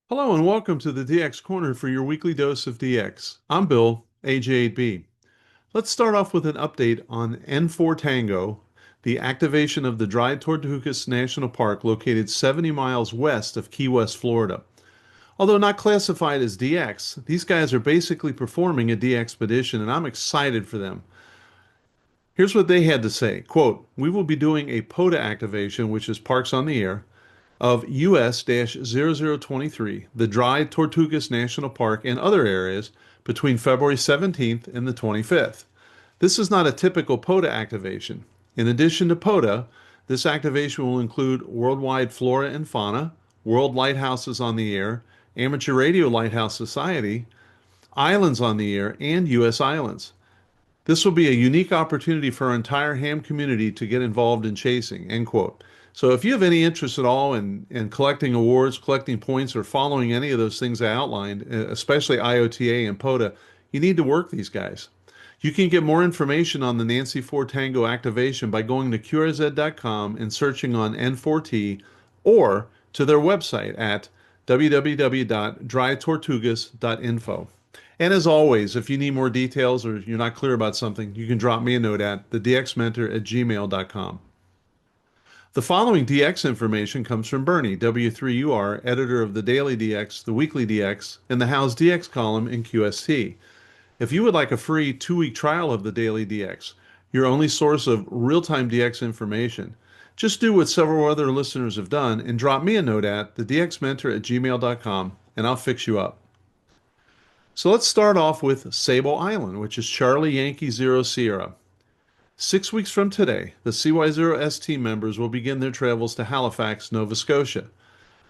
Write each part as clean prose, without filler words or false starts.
Hello and welcome to the DX Corner for your weekly dose of DX. I'm Bill, AJ8B. Let's start off with an update on N4 Tango, the activation of the Dry Tortugas National Park located 70 miles west of Key West, Florida. Although not classified as DX, these guys are basically performing a DXpedition and I'm excited for them. Here's what they had to say. Quote, "We will be doing a POTA activation, which is Parks on the Air, of US-0023, the Dry Tortugas National Park and other areas between February 17th and the 25th. This is not a typical POTA activation. In addition to POTA, this activation will include worldwide flora and fauna, World Lighthouses on the Air, Amateur Radio Lighthouse Society, Islands on the Air, and U.S. Islands. This will be a unique opportunity for our entire ham community to get involved in chasing," end quote. So if you have any interest at all in collecting awards, collecting points, or following any of those things I outlined, especially IOTA and POTA, you need to work these guys. You can get more information on the Nancy 4 Tango activation by going to QRZ.com and searching on N4T or to their website at www.drytortugas.info. And as always, if you need more details or you're not clear about something, you can drop me a note at thedxmentor@gmail.com. The following DX information comes from Bernie, W3UR, editor of the Daily DX, the Weekly DX, and the How's DX column in QST. If you would like a free 2-week trial of the Daily DX, your only source of real-time DX information, just do what several other listeners have done and drop me a note at thedxmentor@gmail.com and I'll fix you up. So let's start off with Sable Island, which is Charlie Yankee Zero Sierra. 6 weeks from today, the CY0S team members will begin their travels to Halifax, Nova Scotia.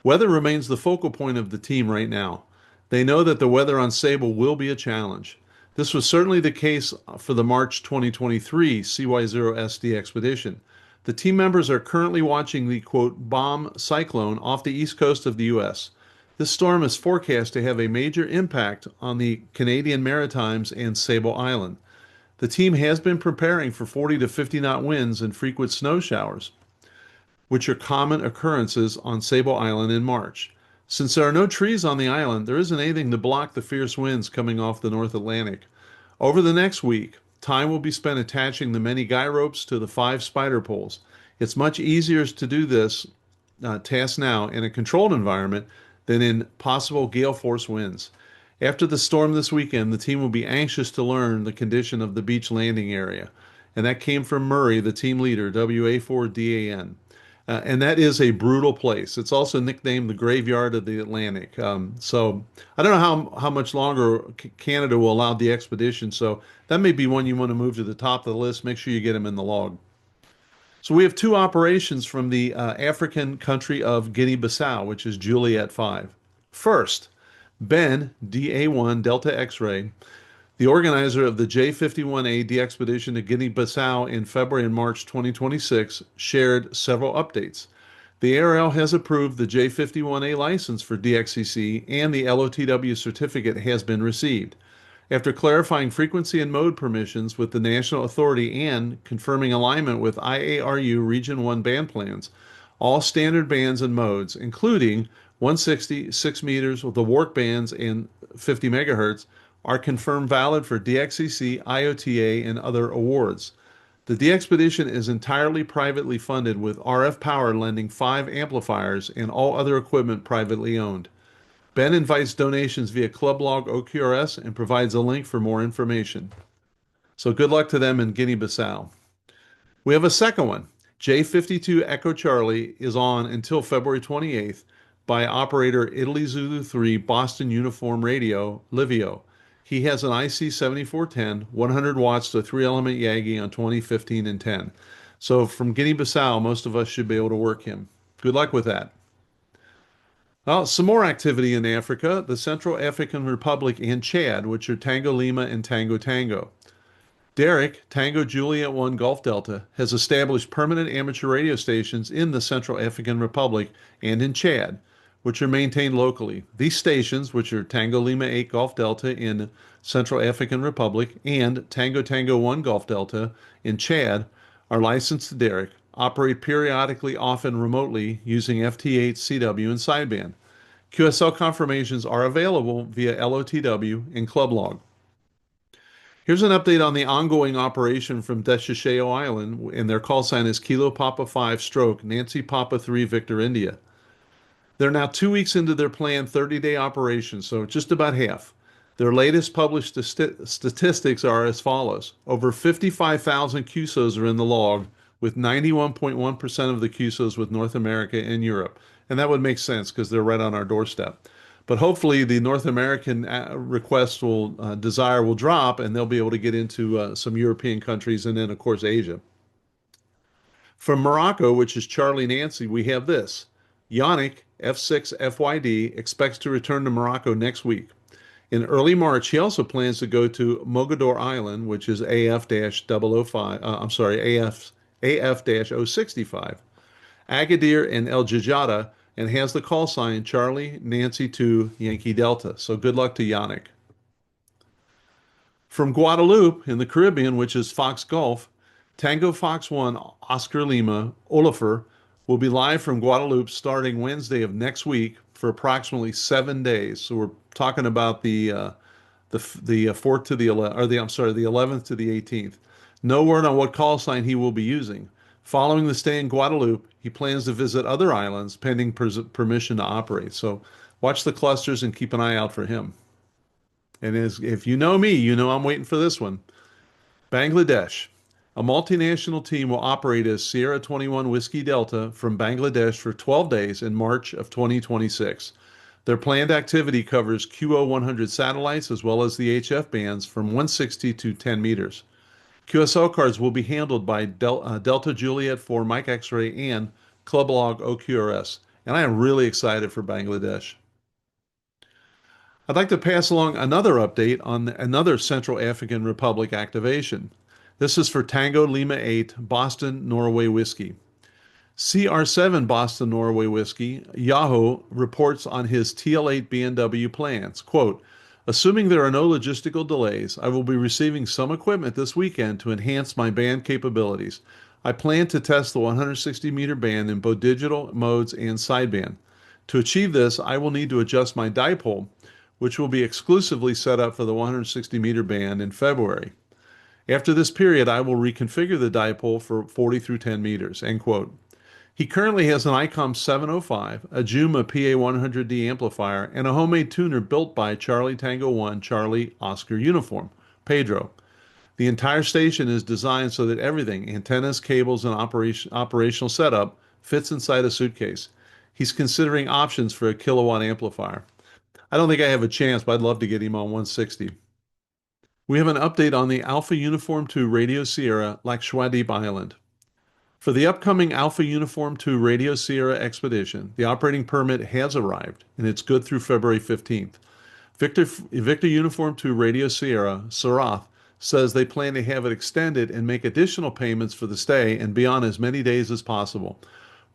Weather remains the focal point of the team right now. They know that the weather on Sable will be a challenge. This was certainly the case for the March 2023 CY0SD expedition. The team members are currently watching the, quote, bomb cyclone off the east coast of the U.S. This storm is forecast to have a major impact on the Canadian Maritimes and Sable Island. The team has been preparing for 40 to 50 knot winds and frequent snow showers, which are common occurrences on Sable Island in March. Since there are no trees on the island, there isn't anything to block the fierce winds coming off the North Atlantic. Over the next week, time will be spent attaching the many guy ropes to the 5 spider poles. It's much easier to do this task now in a controlled environment than in possible gale force winds. After the storm this weekend, the team will be anxious to learn the condition of the beach landing area. And that came from Murray, the team leader, WA4DAN. And that is a brutal place. It's also nicknamed the graveyard of the Atlantic. So I don't know how much longer Canada will allow the expedition. So that may be one you want to move to the top of the list. Make sure you get them in the log. So we have 2 operations from the African country of Guinea-Bissau, which is Juliet 5. First, Ben, DA1 Delta X-Ray, the organizer of the J51A DXpedition to Guinea-Bissau in February and March 2026, shared several updates. The ARL has approved the J51A license for DXCC and the LOTW certificate has been received. After clarifying frequency and mode permissions with the national authority and confirming alignment with IARU Region 1 band plans, all standard bands and modes, including 160, 6 meters with the WARC bands and 50 megahertz, are confirmed valid for DXCC, IOTA, and other awards. The DXpedition is entirely privately funded with RF Power lending 5 amplifiers and all other equipment privately owned. Ben invites donations via Clublog OQRS and provides a link for more information. So good luck to them in Guinea-Bissau. We have a second one. J52 Echo Charlie is on until February 28th by operator Italy Zulu 3 Boston Uniform Radio, Livio. He has an IC 7410, 100 watts to 3-element Yagi on 2015 and 10. So from Guinea-Bissau, most of us should be able to work him. Good luck with that. Well, some more activity in Africa, the Central African Republic and Chad, which are Tango Lima and Tango Tango. Derek, Tango Juliet 1 Gulf Delta, has established permanent amateur radio stations in the Central African Republic and in Chad, which are maintained locally. These stations, which are Tango Lima 8 Gulf Delta in Central African Republic and Tango Tango 1 Gulf Delta in Chad, are licensed to Derek, operate periodically, often remotely, using FT8, CW, and sideband. QSL confirmations are available via LOTW and Club Log. Here's an update on the ongoing operation from Desecheo Island, and their call sign is Kilo Papa 5 stroke Nancy Papa 3 Victor India. They're now 2 weeks into their planned 30-day operation, so just about half. Their latest published statistics are as follows. Over 55,000 QSOs are in the log, with 91.1% of the QSOs with North America and Europe. And that would make sense because they're right on our doorstep. But hopefully the North American request desire will drop and they'll be able to get into some European countries and then, of course, Asia. From Morocco, which is Charlie Nancy, we have this. Yannick, F6 FYD, expects to return to Morocco next week. In early March, he also plans to go to Mogador Island, which is AF-005, AF-065, Agadir and El Jadida, and has the call sign Charlie Nancy 2 Yankee Delta. So good luck to Yannick. From Guadeloupe in the Caribbean, which is Fox Gulf, Tango Fox 1 Oscar Lima Olafur will be live from Guadeloupe starting Wednesday of next week for approximately 7 days. So we're talking about the fourth to the 11th, or the 11th to the 18th. No word on what call sign he will be using. Following the stay in Guadeloupe, he plans to visit other islands pending permission to operate. So watch the clusters and keep an eye out for him. And if you know me, you know I'm waiting for this one. Bangladesh. A multinational team will operate as Sierra 21 Whiskey Delta from Bangladesh for 12 days in March of 2026. Their planned activity covers QO 100 satellites as well as the HF bands from 160 to 10 meters. QSO cards will be handled by Delta Juliet 4 Mike X-ray and Club Log OQRS. And I am really excited for Bangladesh. I'd like to pass along another update on another Central African Republic activation. This is for Tango Lima 8 Boston Norway Whiskey. CR7 Boston Norway Whiskey, Yahoo reports on his TL8 BNW plans. Quote, assuming there are no logistical delays, I will be receiving some equipment this weekend to enhance my band capabilities. I plan to test the 160-meter band in both digital modes and sideband. To achieve this, I will need to adjust my dipole, which will be exclusively set up for the 160-meter band in February. After this period, I will reconfigure the dipole for 40 through 10 meters, end quote. He currently has an ICOM 705, a Juma PA100D amplifier, and a homemade tuner built by Charlie Tango 1 Charlie Oscar Uniform, Pedro. The entire station is designed so that everything, antennas, cables, and operational setup, fits inside a suitcase. He's considering options for a kilowatt amplifier. I don't think I have a chance, but I'd love to get him on 160. We have an update on the Alpha Uniform 2 Radio Sierra Lakshadweep Island. For the upcoming Alpha Uniform 2 Radio Sierra expedition, the operating permit has arrived, and it's good through February 15th. Victor Uniform 2 Radio Sierra, Sarath, says they plan to have it extended and make additional payments for the stay and be on as many days as possible.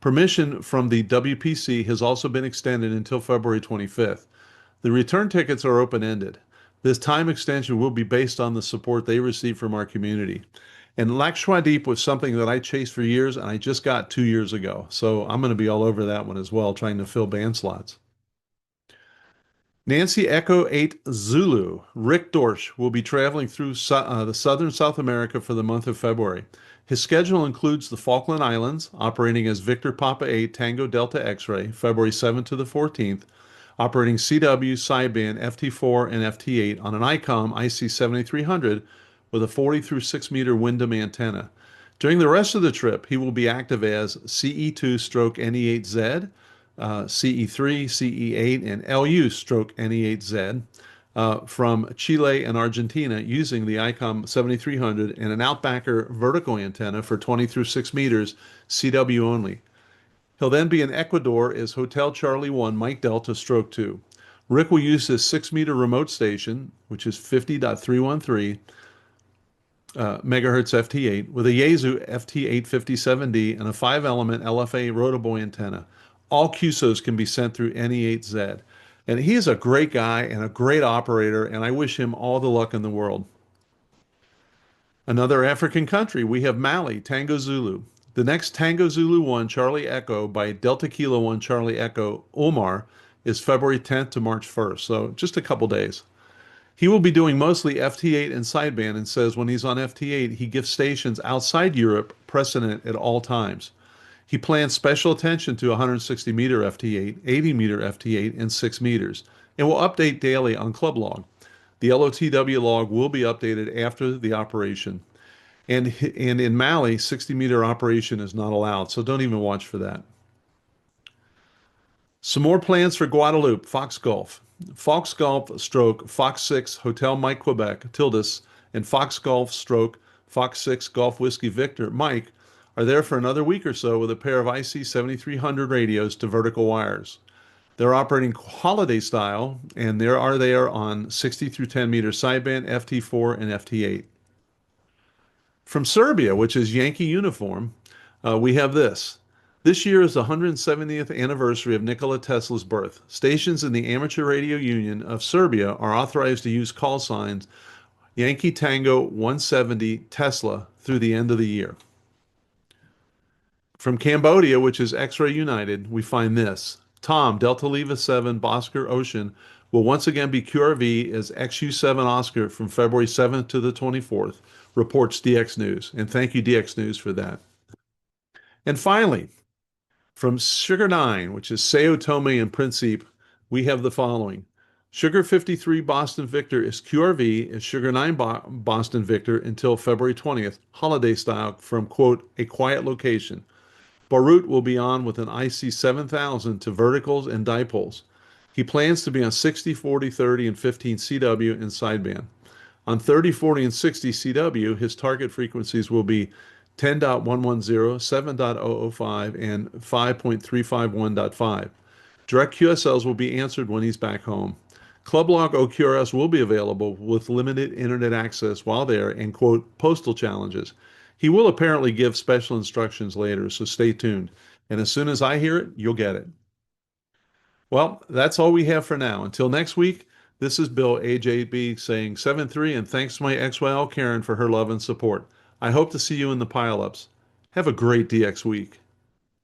Permission from the WPC has also been extended until February 25th. The return tickets are open-ended. This time extension will be based on the support they receive from our community. And Lakshadweep was something that I chased for years, and I just got 2 years ago. So I'm going to be all over that one as well, trying to fill band slots. Nancy Echo 8 Zulu, Rick Dorsch, will be traveling through the southern South America for the month of February. His schedule includes the Falkland Islands, operating as Victor Papa 8 Tango Delta X-ray, February 7th to the 14th, operating CW, sideband, FT4, and FT8 on an ICOM IC7300 with a 40 through 6 meter Wyndham antenna. During the rest of the trip, he will be active as CE2-NE8Z, CE3, CE8, and LU-NE8Z from Chile and Argentina using the ICOM 7300 and an Outbacker vertical antenna for 20 through 6 meters, CW only. He'll then be in Ecuador as Hotel Charlie 1 Mike Delta Stroke 2. Rick will use his 6-meter remote station, which is 50.313 megahertz FT8, with a Yaesu FT857D and a 5-element LFA Rotoboy antenna. All QSOs can be sent through NE8Z. And he is a great guy and a great operator, and I wish him all the luck in the world. Another African country, we have Mali, Tango Zulu. The next Tango Zulu 1 Charlie Echo by Delta Kilo 1 Charlie Echo Omar is February 10th to March 1st, so just a couple days. He will be doing mostly FT8 and sideband and says when he's on FT8, he gives stations outside Europe precedent at all times. He plans special attention to 160 meter FT8, 80 meter FT8, and 6 meters, and will update daily on club log. The LOTW log will be updated after the operation. And in Mali, 60 meter operation is not allowed, so don't even watch for that. Some more plans for Guadeloupe, Fox Golf. Fox Golf stroke Fox 6 Hotel Mike Quebec, Tildes, and Fox Golf stroke Fox 6 Golf Whiskey Victor, Mike, are there for another week or so with a pair of IC 7300 radios to vertical wires. They're operating holiday style, and they are there on 60 through 10 meter sideband, FT4, and FT8. From Serbia, which is Yankee uniform, we have this. This year is the 170th anniversary of Nikola Tesla's birth. Stations in the Amateur Radio Union of Serbia are authorized to use call signs Yankee Tango 170 Tesla through the end of the year. From Cambodia, which is X-Ray United, we find this. Tom, Delta Leva 7 Bosker Ocean will once again be QRV as XU7 Oscar from February 7th to the 24th, reports DX News. And thank you, DX News, for that. And finally, from Sugar 9, which is Sao Tome and Principe, we have the following. Sugar 53 Boston Victor is QRV as Sugar 9 Boston Victor until February 20th, holiday style from, quote, a quiet location. Barut will be on with an IC 7000 to verticals and dipoles. He plans to be on 60, 40, 30, and 15 CW and sideband. On 30, 40, and 60 CW, his target frequencies will be 10.110, 7.005, and 5.351.5. Direct QSOs will be answered when he's back home. Clublog OQRS will be available with limited internet access while there and, quote, postal challenges. He will apparently give special instructions later, so stay tuned. And as soon as I hear it, you'll get it. Well, that's all we have for now. Until next week, this is Bill AJB saying 7-3, and thanks to my XYL Karen for her love and support. I hope to see you in the pileups. Have a great DX week.